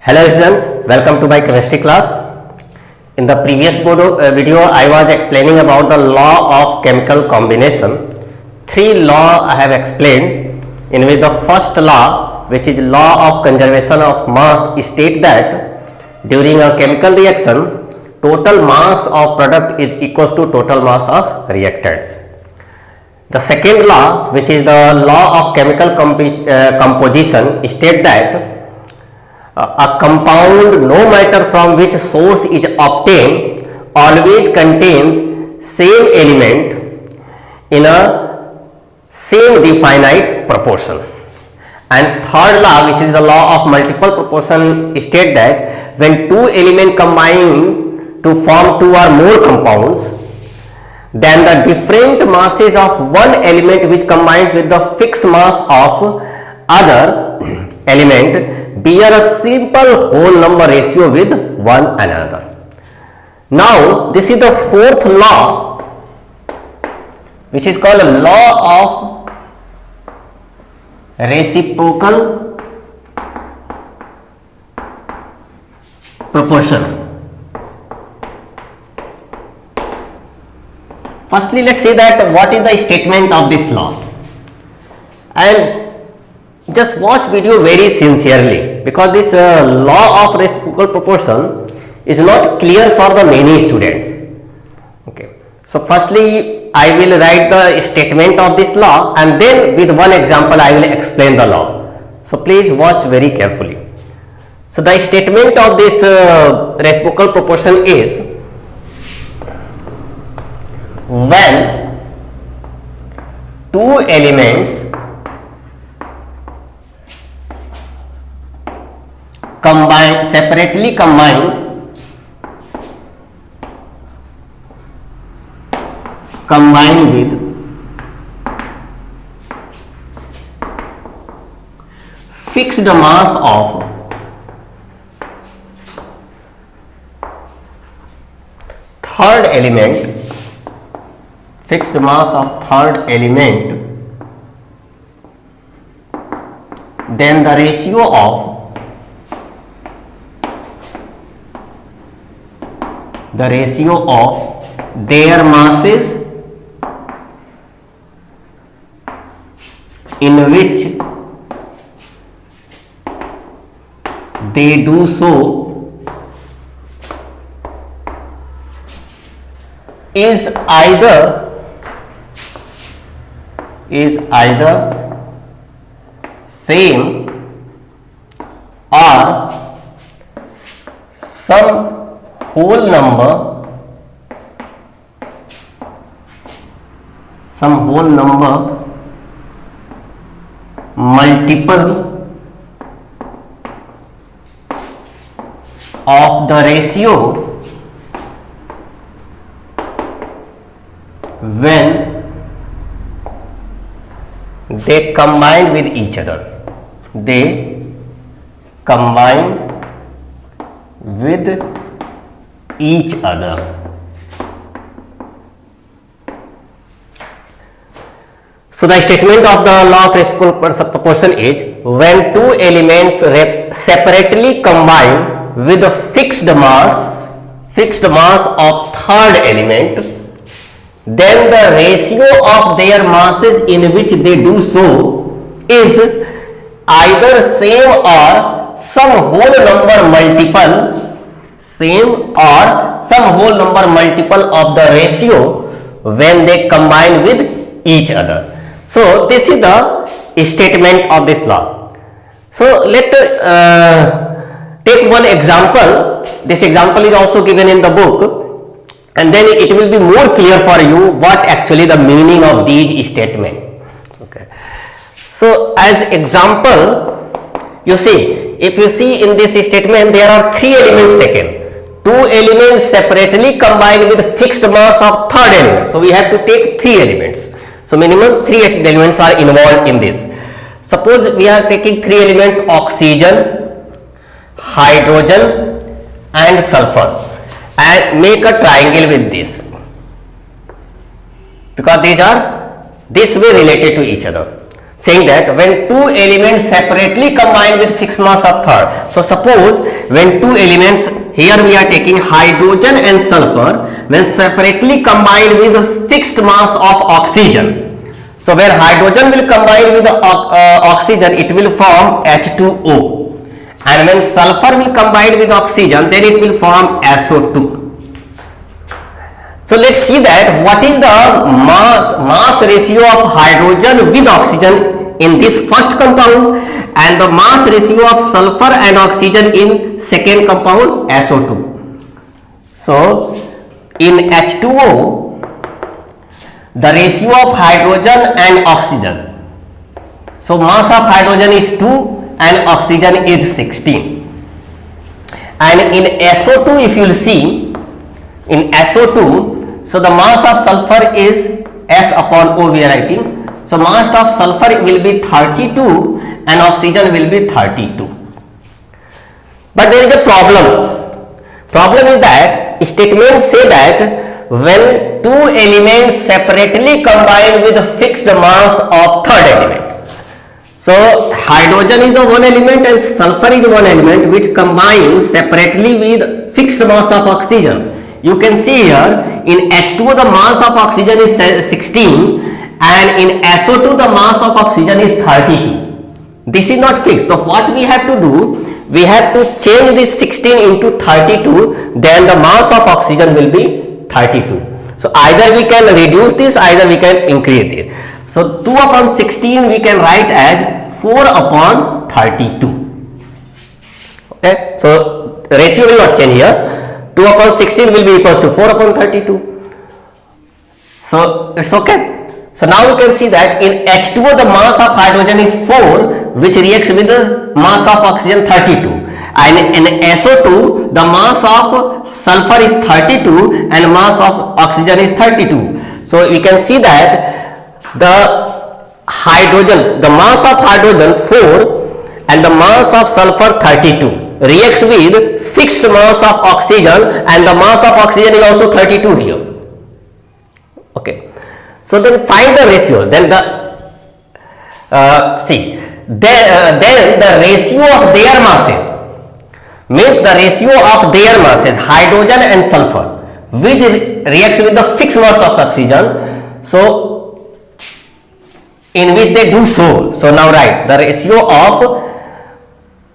Hello students, welcome to my chemistry class. In the previous video I was explaining about the law of chemical combination. Three laws I have explained, in which the first law, which is law of conservation of mass, state that during a chemical reaction total mass of product is equals to total mass of reactants. The second law, which is the law of chemical composition, state that a compound, no matter from which source is obtained, always contains same element in a same definite proportion. And third law, which is the law of multiple proportion, state that when two elements combine to form two or more compounds, then the different masses of one element which combines with the fixed mass of other element bear a simple whole number ratio with one another. Now this is the fourth law, which is called a law of reciprocal proportion. Firstly, let's see that what is the statement of this law, and just watch video very sincerely, because this law of reciprocal proportion is not clear for the many students. Okay, so firstly I will write the statement of this law, and then with one example I will explain the law. So please watch very carefully. So the statement of this reciprocal proportion is, when two elements separately combine with fixed mass of third element, then the ratio of their masses in which they do so is either same or some whole number multiple of the ratio when they combine with each other. So the statement of the law of reciprocal proportion is, when two elements separately combine with a fixed mass of third element, then the ratio of their masses in which they do so is either same or some whole number multiple of the ratio when they combine with each other. So this is the statement of this law. So let take one example. This example is also given in the book, and then it will be more clear for you what actually the meaning of these statements. Okay. So as example, you see, if you see in this statement, there are three elements taken. Two elements separately combined with fixed mass of third element. So we have to take three elements. So minimum three elements are involved in this. Suppose we are taking three elements: oxygen, hydrogen and sulfur, and make a triangle with this, because these are this way related to each other. saying that when two elements separately combine with fixed mass of third, so suppose when two elements, here we are taking hydrogen and sulfur, when separately combined with fixed mass of oxygen. So where hydrogen will combine with oxygen, it will form H2O, and when sulfur will combine with oxygen, then it will form SO2. So let's see that what is the mass ratio of hydrogen with oxygen in this first compound, and the mass ratio of sulfur and oxygen in second compound SO2. So in H2O, the ratio of hydrogen and oxygen, so mass of hydrogen is 2 and oxygen is 16, and in SO2, if you will see, in SO2, so the mass of sulfur is S upon O we are writing, so mass of sulfur will be 32 and oxygen will be 32. But there is a problem is that statements say that when two elements separately combine with a fixed mass of third element, so hydrogen is the one element and sulfur is one element which combines separately with fixed mass of oxygen. You can see here in H2O the mass of oxygen is 16 and in SO2 the mass of oxygen is 32. This is not fixed. So what we have to do, we have to change this 16 into 32, then the mass of oxygen will be 32. So either we can reduce this, either we can increase this. So 2 upon 16 we can write as 4 upon 32. Okay, so ratio will not change here. 2 upon 16 will be equals to 4 upon 32. So it's okay. So now you can see that in H2O the mass of hydrogen is 4, which reacts with the mass of oxygen 32, and in SO2 the mass of sulfur is 32 and mass of oxygen is 32. So we can see that the hydrogen, the mass of hydrogen 4 and the mass of sulfur 32 reacts with fixed mass of oxygen, and the mass of oxygen is also 32 here. Okay, so then find the ratio. Then then the ratio of their masses, means the ratio of their masses, hydrogen and sulfur, which reacts with the fixed mass of oxygen, so in which they do so. So now write the ratio of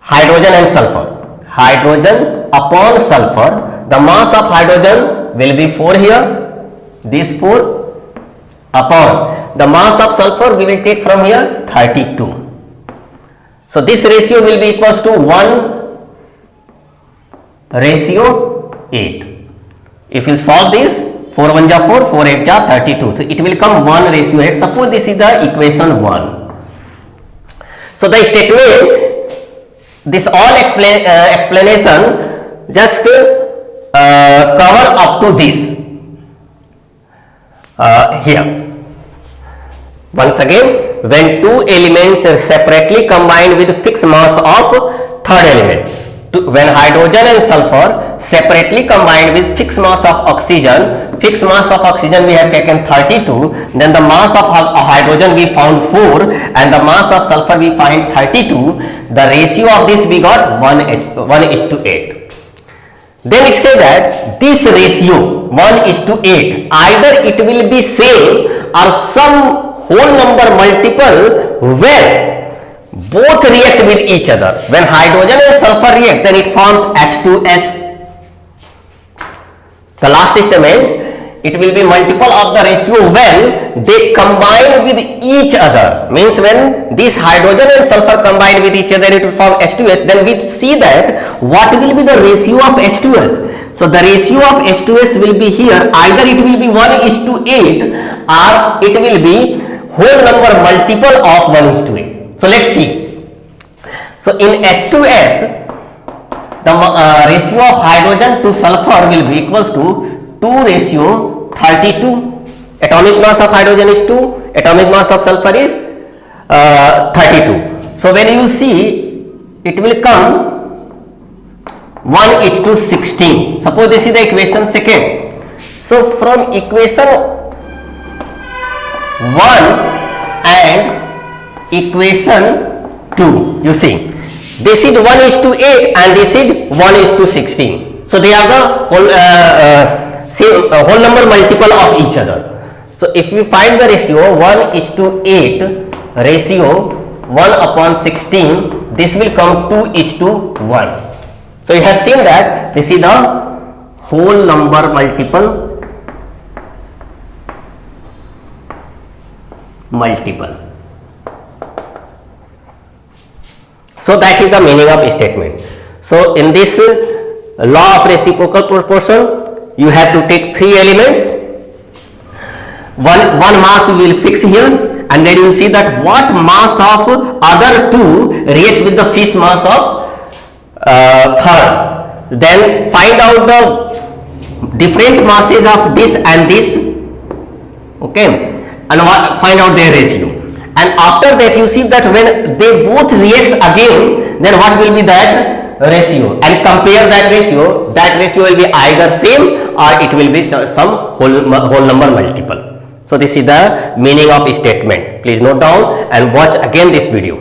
hydrogen and sulfur. Hydrogen upon sulfur, the mass of hydrogen will be 4 here, this 4 upon the mass of sulfur we will take from here 32. So this ratio will be equals to 1:8. If you solve this, 4 1 ja 4, 4 8 ja 32. So it will come 1:8. Suppose this is the equation 1. So the statement, this all explanation just cover up to this here. Once again, when two elements are separately combined with fixed mass of third element, when hydrogen and sulfur separately combined with fixed mass of oxygen, fixed mass of oxygen we have taken 32, then the mass of hydrogen we found 4 and the mass of sulfur we find 32, the ratio of this we got 1:8. Then it says that this ratio 1:8, either it will be same or some whole number multiple where both react with each other. When hydrogen and sulfur react, then it forms H2S. The last statement, it will be multiple of the ratio when they combine with each other. Means when this hydrogen and sulfur combine with each other, it will form H2S. Then we see that what will be the ratio of H2S. So the ratio of H2S will be here, either it will be 1:8 or it will be whole number multiple of 1:8. So let's see. So in H2S, the ratio of hydrogen to sulfur will be equals to 2:32. Atomic mass of hydrogen is 2, atomic mass of sulfur is 32. So when you see, it will come 1:16. Suppose this is the equation second. So from equation 1 and equation 2, you see This is 1 is to 8 and this is 1 is to 16. So they are the whole number multiple of each other. So if we find the ratio 1 is to 8 ratio 1 upon 16, this will come 2 is to 1. So you have seen that this is the whole number multiple. So that is the meaning of statement. So in this law of reciprocal proportion, you have to take three elements. One mass we will fix here, and then you will see that what mass of other two reacts with the fixed mass of third. Then find out the different masses of this and this, okay, and find out their ratio. And after that you see that when they both reacts again, then what will be that ratio, and compare that ratio. That ratio will be either same or it will be some whole number multiple. So this is the meaning of statement. Please note down and watch again this video.